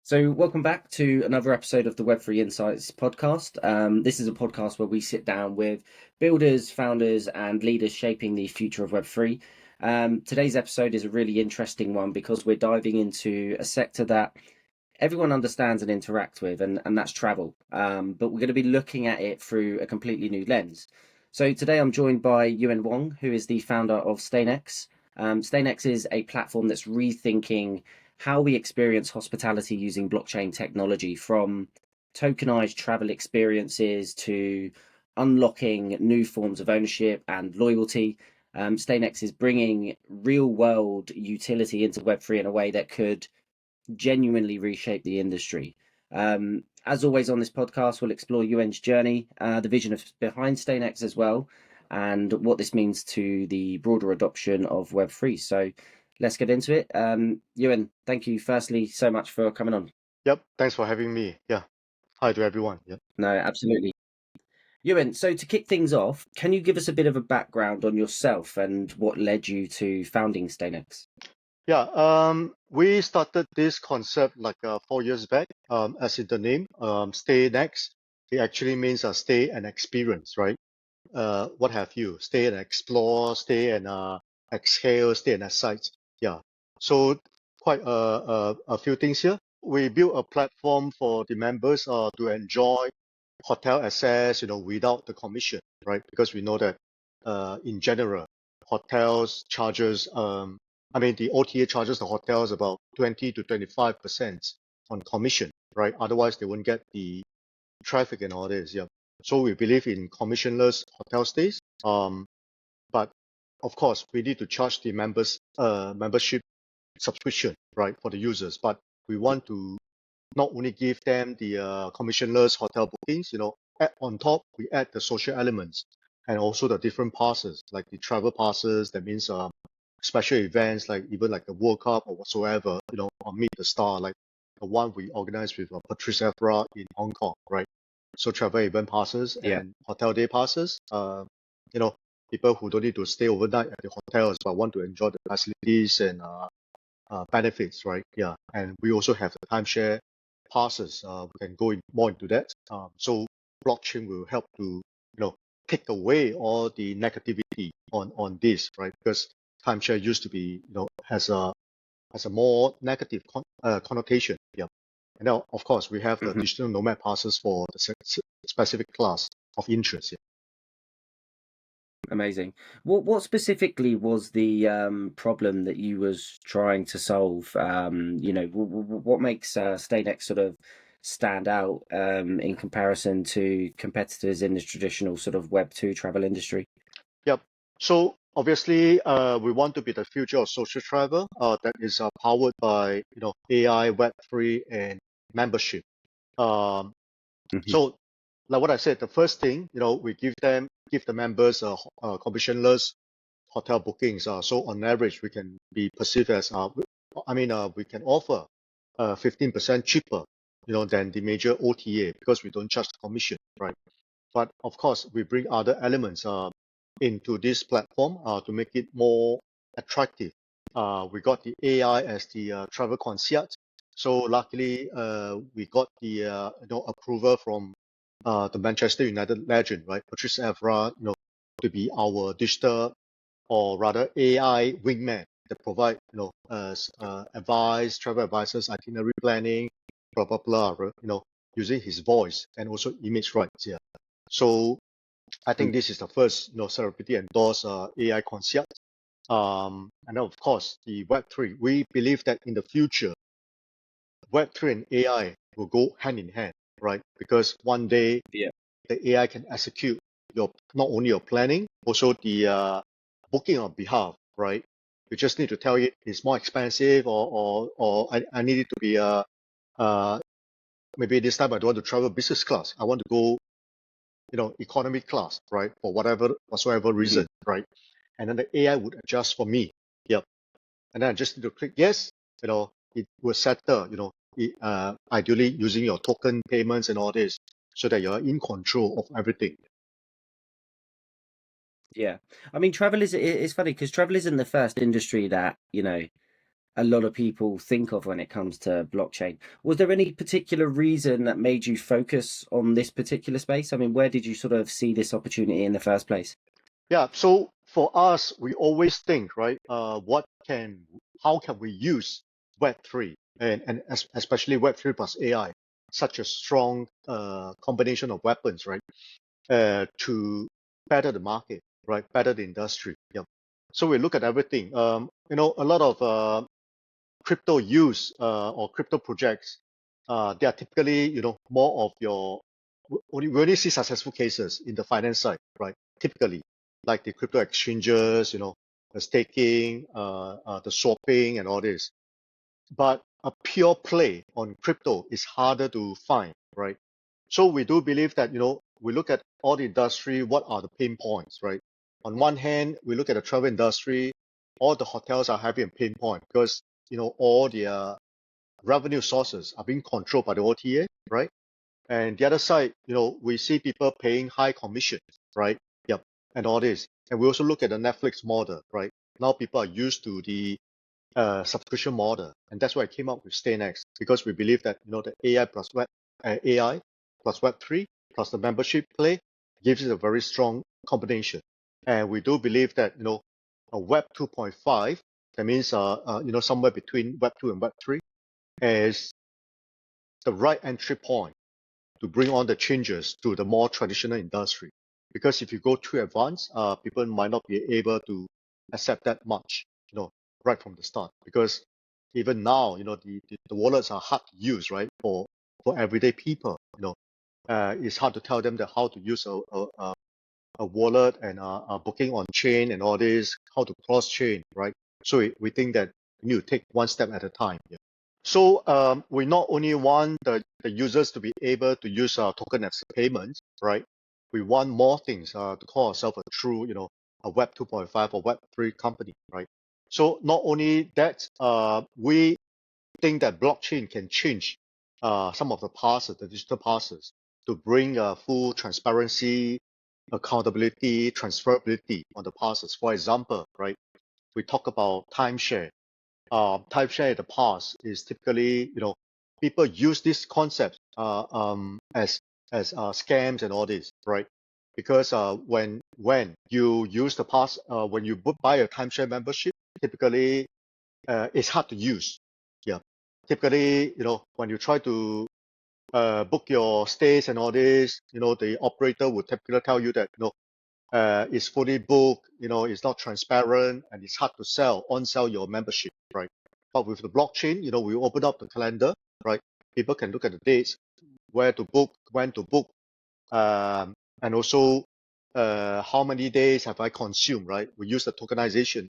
So, welcome back to another episode of the Web3 Insights podcast. This is a podcast where we sit down with builders, founders, and leaders shaping the future of Web3. Today's episode is a really interesting one because we're diving into a sector that everyone understands and interacts with, and that's travel. But we're going to be looking at it through a completely new lens. So, today I'm joined by Wong, who is the founder of Staynex. Staynex is a platform that's rethinking how we experience hospitality using blockchain technology, from tokenized travel experiences to unlocking new forms of ownership and loyalty. Staynex is bringing real world utility into Web3 in a way that could genuinely reshape the industry. As always on this podcast, we'll explore Yuen's journey, the vision behind Staynex as well, and what this means to the broader adoption of Web3. So let's get into it. Yuen, thank you firstly so much for coming on. Yep, thanks for having me. Yeah. Hi to everyone. Yep. No, absolutely. Yuen, so to kick things off, can you give us a bit of a background on yourself and what led you to founding Staynex? Yeah, we started this concept like 4 years back, as in the name, Stay Next. It actually means stay and experience, right? What have you? Stay and explore, stay and exhale, stay and excite. Yeah. So quite a few things here. We built a platform for the members to enjoy hotel access, without the commission, right? Because we know that in general, hotels charges, the OTA charges the hotels about 20 to 25% on commission, right? Otherwise, they won't get the traffic and all this. Yeah. So we believe in commissionless hotel stays. But of course, we need to charge the membership subscription, right, for the users. But we want to not only give them the commissionless hotel bookings, on top, we add the social elements and also the different passes, like the travel passes. That means special events, like even like the World Cup or whatsoever, or Meet the Star, like the one we organized with Patrice Evra in Hong Kong, right? So travel event passes Yeah. and hotel day passes. People who don't need to stay overnight at the hotels but want to enjoy the facilities and benefits, right? Yeah, and we also have the timeshare passes. We can go more into that. So blockchain will help to take away all the negativity on this, right? Because timeshare used to be has a more negative connotation. Yeah, and now of course we have the Mhm. digital nomad passes for the specific class of interest. Yeah. Amazing. What specifically was the problem that you was trying to solve? What makes Staynex sort of stand out in comparison to competitors in the traditional sort of Web2 travel industry? Yep. So obviously, we want to be the future of social travel that is powered by AI, Web3, and membership. Um, Mhm. so like what I said, the first thing we give the members commissionless hotel bookings. So on average, we can be perceived as we can offer 15% cheaper than the major OTA because we don't charge the commission, right? But of course, we bring other elements into this platform to make it more attractive. We got the AI as the travel concierge. So luckily, we got the approval from the Manchester United legend, right, Patrice Evra, to be our digital or rather AI wingman that provide advice, travel advices, itinerary planning, blah blah blah. Using his voice and also image rights. Yeah. So I think this is the first, celebrity endorsed AI concierge. And of course, the Web3. We believe that in the future, Web3 and AI will go hand in hand, right? Because one day Yeah. the AI can execute your not only your planning, also the booking on behalf, right? You just need to tell it it's more expensive, or I need it to be uh maybe this time I don't want to travel business class. I want to go economy class, right? For whatsoever Mhm. reason, right? And then the AI would adjust for me. Yep. And then I just need to click yes, it will settle, ideally using your token payments and all this so that you're in control of everything. Yeah. I mean, travel is it's funny because travel isn't the first industry that, a lot of people think of when it comes to blockchain. Was there any particular reason that made you focus on this particular space? I mean, where did you sort of see this opportunity in the first place? Yeah, so for us, we always think, right? How can we use Web3 and especially Web3 plus AI, such a strong combination of weapons, right? To better the market, right? Better the industry. Yeah. So we look at everything. A lot of crypto use or crypto projects, they are typically, more of we only see successful cases in the finance side, right? Typically, like the crypto exchanges, the staking, the swapping and all this. But a pure play on crypto is harder to find, right? So we do believe that, we look at all the industry, what are the pain points, right? On one hand, we look at the travel industry, all the hotels are having a pain point because, all their revenue sources are being controlled by the OTA, right? And the other side, we see people paying high commissions, right? Yep, and all this. And we also look at the Netflix model, right? Now people are used to the subscription model, and that's why I came up with Staynex because we believe that the AI plus Web3 plus the membership play gives it a very strong combination, and we do believe that a Web 2.5, that means somewhere between Web 2 and Web 3, is the right entry point to bring on the changes to the more traditional industry. Because if you go too advanced, people might not be able to accept that much, right from the start. Because even now, the wallets are hard to use, right? For everyday people, it's hard to tell them that how to use a wallet and booking on chain and all this, how to cross chain, right? So we think that we need to take one step at a time. Yeah. So we not only want the users to be able to use token as payments, right? We want more things to call ourselves a true, a Web 2.5 or Web 3 company, right? So not only that, we think that blockchain can change some of the passes, the digital passes, to bring full transparency, accountability, transferability on the passes. For example, right, we talk about timeshare. Timeshare in the past is typically, people use this concept as scams and all this, right? Because when you use the pass, when you buy a timeshare membership, typically it's hard to use. Yeah. Typically, when you try to book your stays and all this, the operator would typically tell you that, it's fully booked, it's not transparent, and it's hard to on-sell your membership, right? But with the blockchain, we open up the calendar, right? People can look at the dates, where to book, when to book, and also how many days have I consumed, right? We use the tokenization,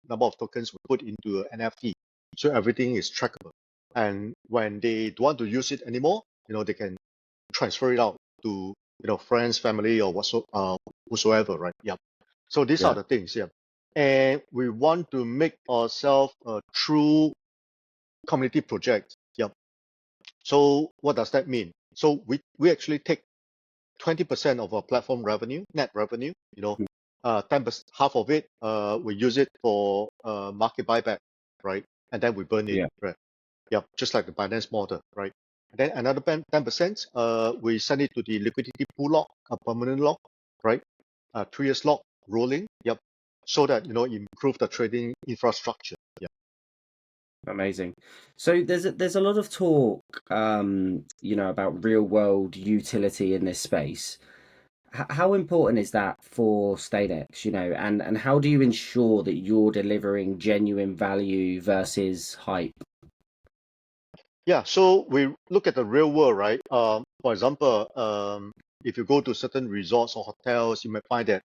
number of tokens we put into an NFT. So everything is trackable. And when they don't want to use it anymore, they can transfer it out to, friends, family, or whatsoever, right? Yeah. So these are Yeah. the things, yeah. And we want to make ourselves a true community project. Yep. So what does that mean? So we actually take 20% of our platform revenue, net revenue, 10%, half of it, we use it for market buyback, right? And then we burn it, Yeah. right? Yep, just like the Binance model, right? And then another 10%, we send it to the liquidity pool lock, a permanent lock, right? 3 years lock, rolling, yep. So that, improve the trading infrastructure. Yeah. Amazing. So there's a lot of talk, about real world utility in this space. How important is that for Staynex, and how do you ensure that you're delivering genuine value versus hype? Yeah, so we look at the real world, right? For example, if you go to certain resorts or hotels, you might find that,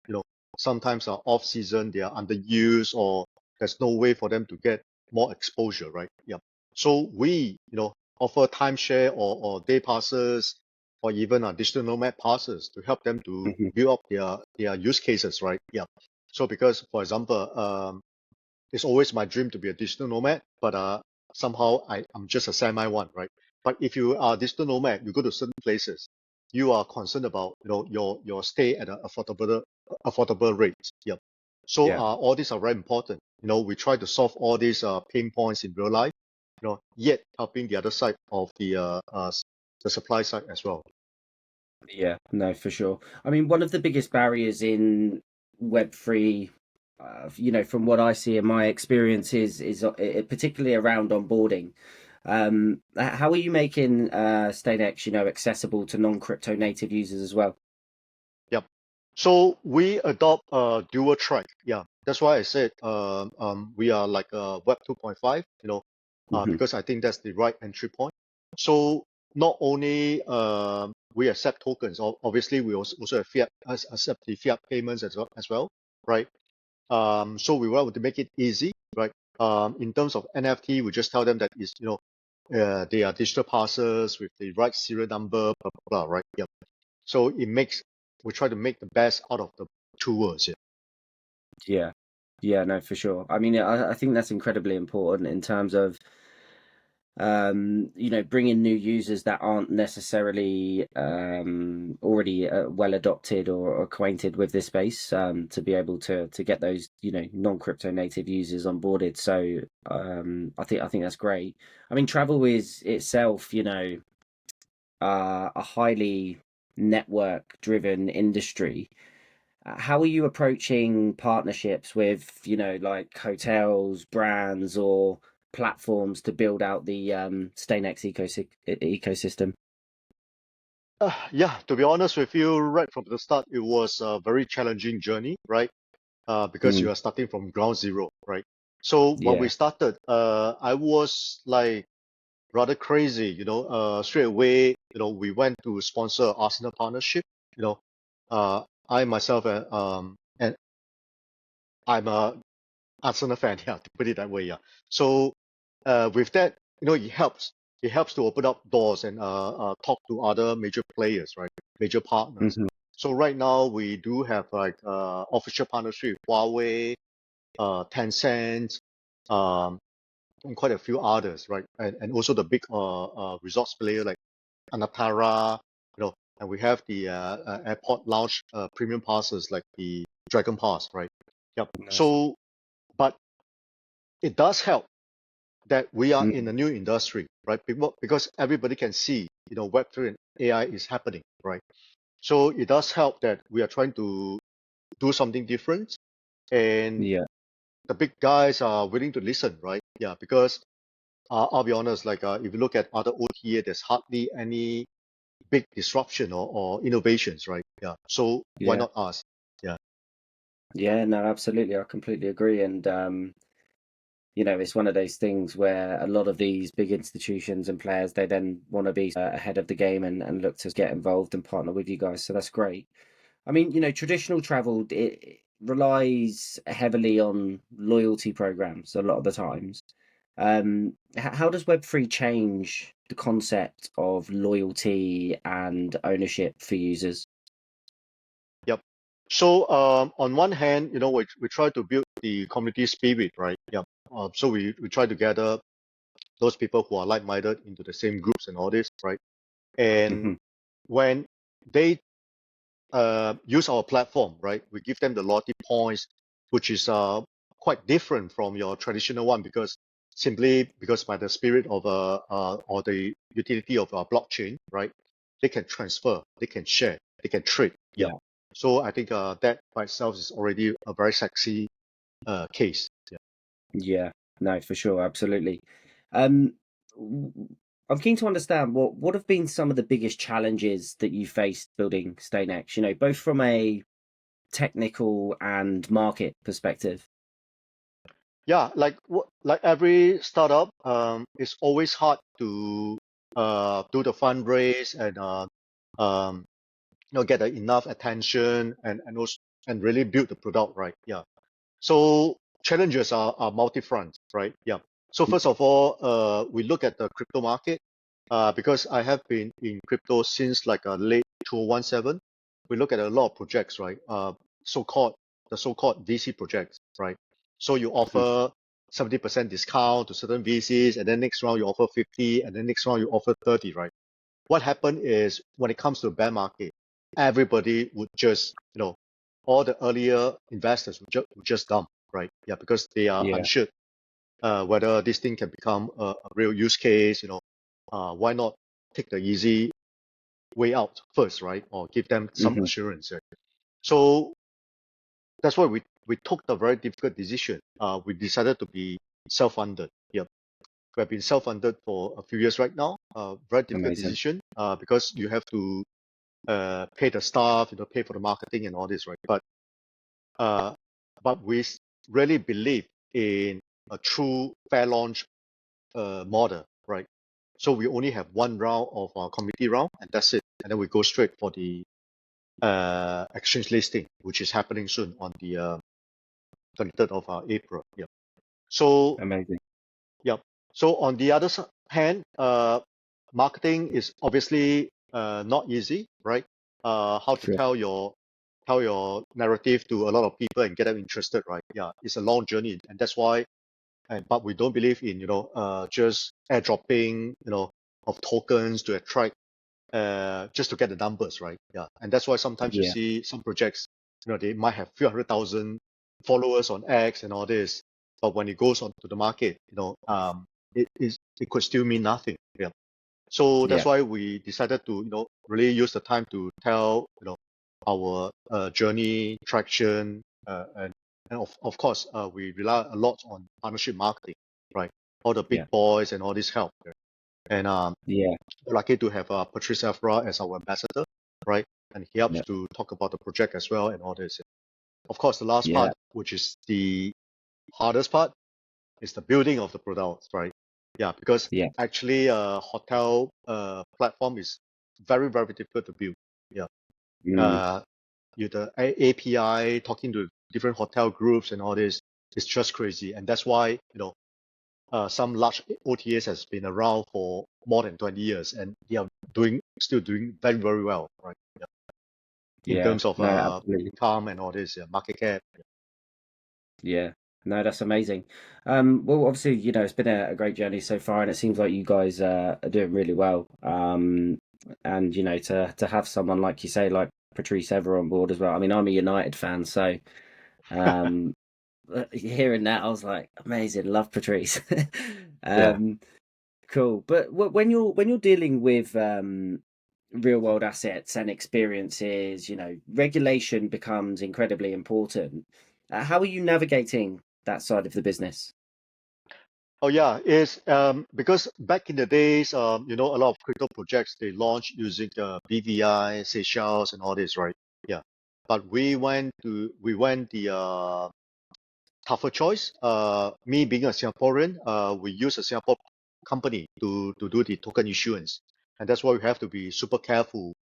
sometimes off season, they are underused or there's no way for them to get more exposure, right? Yeah. So we, offer timeshare or day passes or even digital nomad passes to help them to Hmm. build up their use cases, right? Yeah. So because, for example, it's always my dream to be a digital nomad, but somehow I'm just a semi one, right? But if you are a digital nomad, you go to certain places, you are concerned about your stay at an affordable rate. Yep. So Yeah. all these are very important. we try to solve all these pain points in real life, yet helping the other side of the supply side as well. Yeah, no, for sure. I mean, one of the biggest barriers in Web3, from what I see in my experience is particularly around onboarding. How are you making Staynex, accessible to non-crypto native users as well? Yep. So we adopt a dual track. Yeah, that's why I said we are like a Web 2.5, Hmm. because I think that's the right entry point. So not only we accept tokens, obviously we also have accept the fiat payments as well, right? So we were able to make it easy, right? In terms of NFT, we just tell them that they are digital passes with the right serial number, blah blah blah, right? Yep. So we try to make the best out of the two worlds. Yeah. Yeah, yeah, no, for sure. I mean, I think that's incredibly important in terms of bringing new users that aren't necessarily already well adopted or acquainted with this space, to be able to get those, non-crypto native users onboarded. So I think that's great. I mean, travel is itself, a highly network driven industry. How are you approaching partnerships with, like hotels, brands, or platforms to build out the Staynex ecosystem? Yeah, to be honest with you, right from the start, it was a very challenging journey, right? Because you Mm, are starting from ground zero, right? So when we yeah. started, I was like rather crazy, straight away, we went to sponsor Arsenal partnership, you know, I myself, and I'm a Arsenal fan, yeah, to put it that way, yeah. So with that, it helps to open up doors and talk to other major players, right? Major partners. Hmm. So right now we do have like official partnership with Huawei, Tencent, um, and quite a few others, right? And also the big resorts player like Anatara, and we have the airport lounge premium passes like the Dragon Pass, right? Yep. Nice. So, but it does help that we are in Mm, a new industry, right? Because everybody can see, Web3 and AI is happening, right? So it does help that we are trying to do something different, and yeah, the big guys are willing to listen, right? Yeah, because I'll be honest, like if you look at other OTA, there's hardly any big disruption or innovations, right? Yeah. So why yeah, not us? Yeah. yeah. No, absolutely. I completely agree. And it's one of those things where a lot of these big institutions and players they then want to be ahead of the game and look to get involved and partner with you guys. So that's great. I mean, traditional travel it relies heavily on loyalty programs a lot of the times. How does Web3 change the concept of loyalty and ownership for users? Yep. So on one hand, we try to build the community spirit, right? Yep. So we try to gather those people who are like-minded into the same groups and all this, right? And Hmm. when they use our platform, right, we give them the loyalty points, which is quite different from your traditional one simply because by the spirit of or the utility of a blockchain, right, they can transfer, they can share, they can trade. Yeah. Yeah, So I think that by itself is already a very sexy case. Yeah. yeah, no, for sure, absolutely. Um, w- I'm keen to understand what have been some of the biggest challenges that you faced building StainX, both from a technical and market perspective. Yeah, like every startup, it's always hard to do the fundraise and um, get enough attention and also and really build the product right. Yeah. So challenges are multi-front, right? Yeah. So first of all, we look at the crypto market, because I have been in crypto since like late 2017. We look at a lot of projects, right? So-called the so-called VC projects, right? So you Mhm. offer 70% discount to certain VCs, and then next round you offer 50, and then next round you offer 30, right? What happened is when it comes to the bear market, everybody would just, all the earlier investors would just dump. right? Yeah, because they are Yeah. unsure whether this thing can become a real use case. Why not take the easy way out first, right? Or give them some Hmm. assurance. Right? So that's why we took the very difficult decision. We decided to be self-funded. Yep. We have been self-funded for a few years right now. Very difficult Amazing. decision because you have to pay the staff, pay for the marketing and all this, right? Uh, but we really believe in a true fair launch model, right? So we only have one round of our community round, and that's it. And then we go straight for the exchange listing, which is happening soon on the 23rd of April. Yeah. So, Amazing. yeah. So on the other hand, marketing is obviously not easy, right? How to Sure. tell your narrative to a lot of people and get them interested, right? Yeah, it's a long journey, and that's why. But we don't believe in just airdropping of tokens to attract just to get the numbers, right? Yeah, and that's why sometimes you Yeah. see some projects, they might have few 100,000 followers on X and all this, but when it goes onto the market, it could still mean nothing. Yeah. So that's Yeah. why we decided to, really use the time to tell, our journey, traction, and of course, we rely a lot on partnership marketing, right? All the big Yeah. boys and all this help. Yeah. And Yeah. we're lucky to have Patrice Evra as our ambassador, right? And he helps Yeah. to talk about the project as well and all this. Of course, the last Yeah. part, which is the hardest part, is the building of the products, right? Yeah, because Yeah. actually a hotel platform is very, very difficult to build. Yeah. Mm. Uh, the API, talking to different hotel groups and all this is just crazy. And that's why, some large OTAs has been around for more than 20 years and they are still doing very, very well, right? Yeah. In Yeah. terms of No, absolutely. income and all this, market cap. Yeah. No, that's amazing. Well, obviously, it's been a great journey so far, and it seems like you guys are doing really well. And to have someone like you say, like Patrice Ever on board as well. I mean, I'm a United fan, so um, hearing that, I was like, amazing, love Patrice. Yeah. um, Cool. But when you're dealing with real world assets and experiences, regulation becomes incredibly important. How are you navigating that side of the business? Oh yeah, it's because back in the days, a lot of crypto projects they launched using BVI, Seychelles, and all this, right? Yeah, but we went the tougher choice. Me being a Singaporean, we use a Singapore company to do the token issuance, and that's why we have to be super careful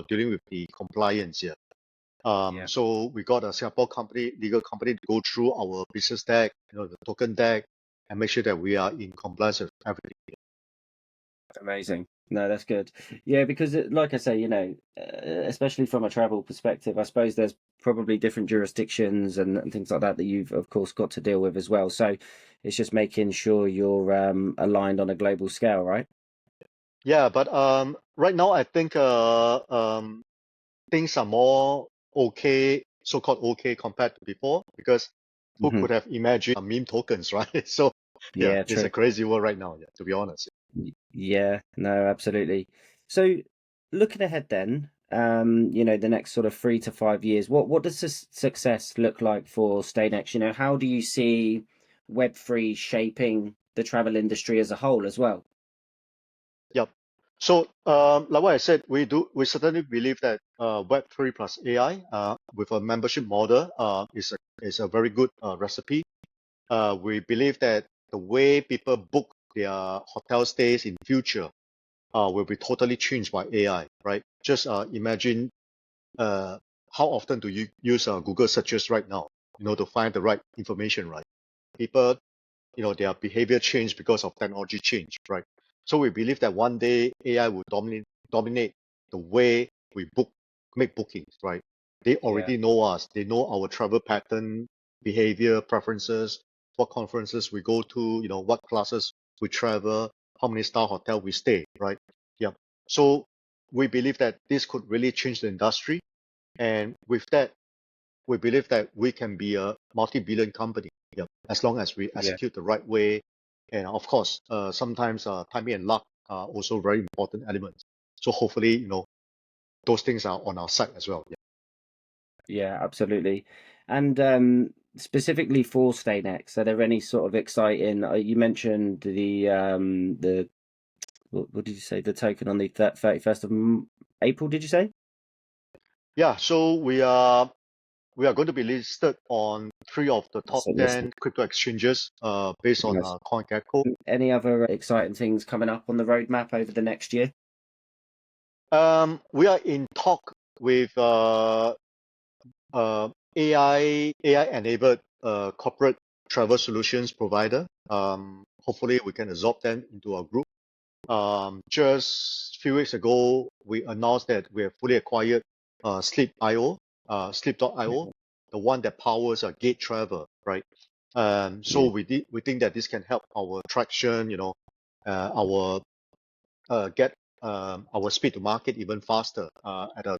dealing with the compliance here. Yeah, So we got a Singapore company, legal company, to go through our business deck, the token deck, and make sure that we are in compliance with everything. amazing. No, that's good. Yeah, because like I say, especially from a travel perspective, I suppose there's probably different jurisdictions and things like that that you've of course got to deal with as well. So it's just making sure you're aligned on a global scale, right? Yeah, but right now I think things are more okay, so-called okay compared to before, because who Hmm. could have imagined meme tokens, right? So yeah, Yeah, it's true. a crazy world right now, yeah, to be honest. Yeah, no, absolutely. So, looking ahead then, the next sort of 3 to 5 years, what does success look like for Staynex? How do you see Web3 shaping the travel industry as a whole as well? Yep. So, like what I said, we certainly believe that Web3 plus AI with a membership model is a very good recipe. We believe that the way people book their hotel stays in future will be totally changed by AI, right? Just imagine uh, how often do you use Google searches right now, to find the right information, right? People, their behavior change because of technology change, right? So we believe that one day AI will dominate the way we make bookings, right? They Yeah, already know us. They know our travel pattern, behavior, preferences, what conferences we go to, what classes we travel, how many star hotel we stay, right? Yeah. So we believe that this could really change the industry. And with that, we believe that we can be a multi-billion company, yeah, as long as we Yeah. execute the right way. And of course, sometimes timing and luck are also very important elements. So hopefully, those things are on our side as well. Yeah. Yeah, absolutely. And specifically for Staynex, are there any sort of exciting? You mentioned the what did you say? The token on the 31st of April, did you say? Yeah. So we are going to be listed on three of the top So listed. 10 crypto exchanges, based on Nice. CoinGecko. Any other exciting things coming up on the roadmap over the next year? We are in talk with AI enabled corporate travel solutions provider. Hopefully, we can absorb them into our group. Just a few weeks ago, we announced that we have fully acquired Sleep.io, Sleep.io, the one that powers a gate travel, right? So Yeah, we think that this can help our traction, our get our speed to market even faster, at a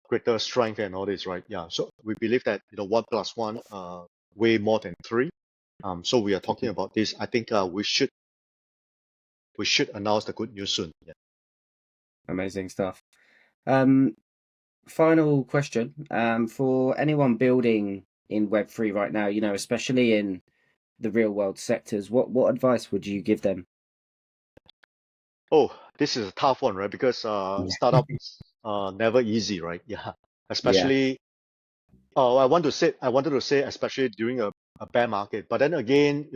greater strength and all this, right? Yeah. So we believe that one plus one way more than three. So we are talking about this. I think we should announce the good news soon. Yeah. amazing stuff. Um, Final question. For anyone building in Web3 right now, especially in the real world sectors, what advice would you give them? Oh, this is a tough one, right? Because Yeah. startups never easy, right? Yeah. Yeah, Especially, I wanted to say especially during a bear market. But then again,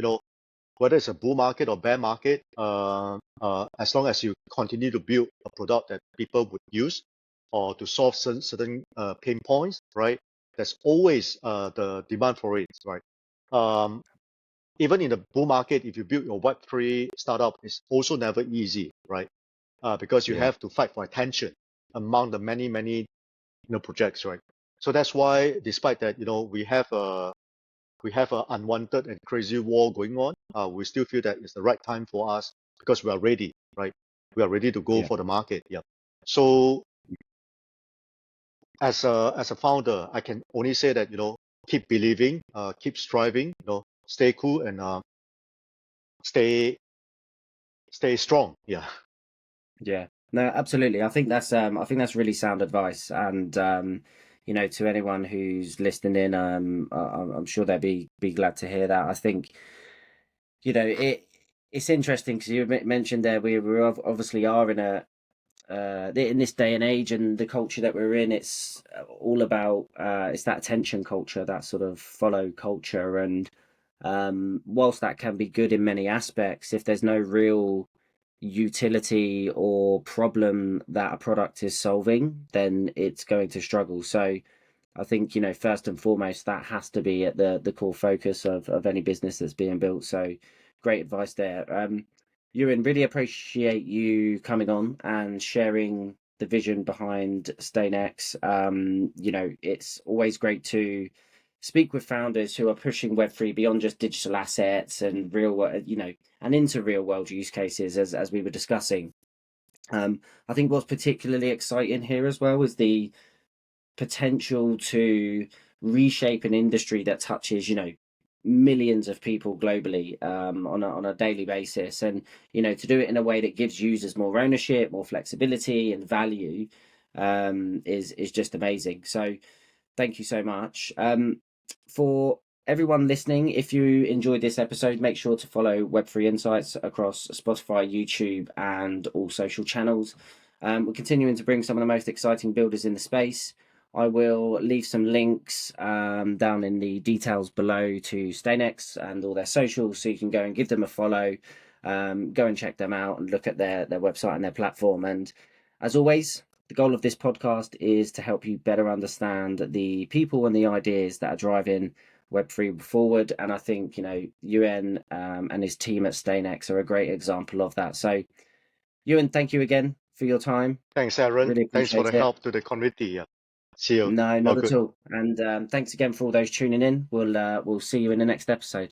whether it's a bull market or bear market, as long as you continue to build a product that people would use or to solve certain pain points, right? There's always the demand for it, right? Um, Even in the bull market, if you build your Web3 startup, it's also never easy, right? Because you yeah, have to fight for attention among the many, many projects, right? So that's why, despite that, we have a unwanted and crazy war going on. We still feel that it's the right time for us because we are ready, right? We are ready to go yeah, for the market. Yeah. So as a founder, I can only say that keep believing, keep striving, stay cool and stay stay strong. Yeah. yeah. No, absolutely. I think that's really sound advice. And to anyone who's listening in, I'm sure they'll be glad to hear that. I think, it's interesting because you mentioned there we obviously are in this day and age and the culture that we're in, it's all about it's that attention culture, that sort of follow culture. And whilst that can be good in many aspects, if there's no real utility or problem that a product is solving, then it's going to struggle. So I think, first and foremost, that has to be at the core focus of any business that's being built. So great advice there. Ewan, really appreciate you coming on and sharing the vision behind Staynex. It's always great to speak with founders who are pushing Web3 beyond just digital assets and real world, and into real world use cases as we were discussing. I think what's particularly exciting here as well is the potential to reshape an industry that touches, millions of people globally, on a daily basis. And to do it in a way that gives users more ownership, more flexibility and value, is just amazing. So thank you so much. For everyone listening, if you enjoyed this episode, make sure to follow Web3 Insights across Spotify, YouTube, and all social channels. We're continuing to bring some of the most exciting builders in the space. I will leave some links down in the details below to Staynex and all their socials, so you can go and give them a follow, go and check them out and look at their website and their platform. And as always, the goal of this podcast is to help you better understand the people and the ideas that are driving Web3 forward. And I think, Yuen and his team at Staynex are a great example of that. So, Yuen, thank you again for your time. Thanks, Aaron. Really Thanks for appreciate the it. help to the community. Yeah. See you. No, All not at good. all. And thanks again for all those tuning in. We'll see you in the next episode.